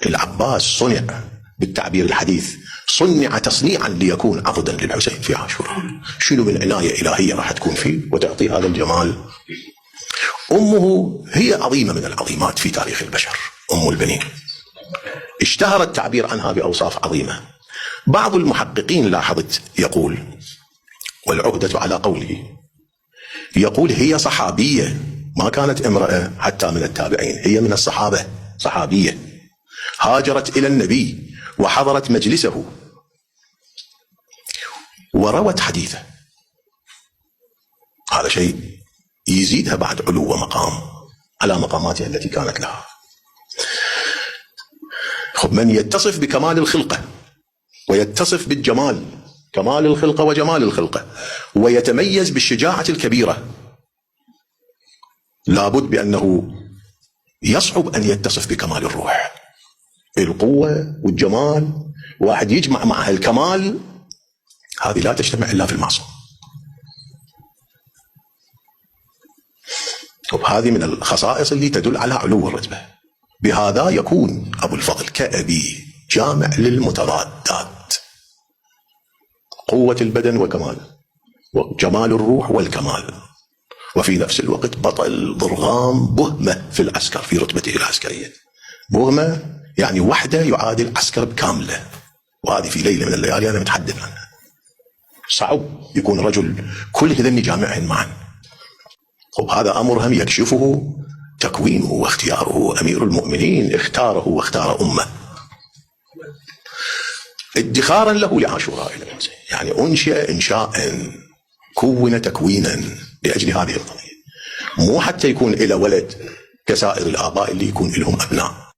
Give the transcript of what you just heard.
العباس صنع بالتعبير الحديث، صنع تصنيعا ليكون عضدا للحسين في عاشوراء. شنو من عناية إلهية راح تكون فيه وتعطي هذا الجمال. أمه هي عظيمة من العظيمات في تاريخ البشر، أم البنين، اشتهر التعبير عنها بأوصاف عظيمة. بعض المحققين لاحظت يقول، والعهدة على قوله، يقول هي صحابية، ما كانت امرأة حتى من التابعين، هي من الصحابة، صحابية هاجرت إلى النبي وحضرت مجلسه وروت حديثه. هذا شيء يزيدها بعد علو ومقام على مقاماتها التي كانت لها. من يتصف بكمال الخلقة ويتصف بالجمال، كمال الخلقة وجمال الخلقة، ويتميز بالشجاعة الكبيرة، لابد بأنه يصعب أن يتصف بكمال الروح. القوة والجمال واحد يجمع معها الكمال، هذه لا تجتمع إلا في المعصوم. وهذه من الخصائص اللي تدل على علو الرتبة. بهذا يكون أبو الفضل كأبي جامع للمتضادات، قوة البدن وكمال، وجمال الروح والكمال، وفي نفس الوقت بطل ضرغام بهمة في العسكر في رتبته العسكرية. بهمة يعني وحدة يعادل عسكر بكاملة، وهذه في ليلة من الليالي أنا متحدث عنها. صعب يكون رجل كل هذين جامعين معا. وهذا أمر هم يكشفه تكوينه واختياره. أمير المؤمنين اختاره واختار أمه ادخارا له لعاشوراء، يعني أنشأ إنشاء، كون تكوينا لأجل هذه القضية، مو حتى يكون إلى ولد كسائر الآباء اللي يكون لهم أبناء.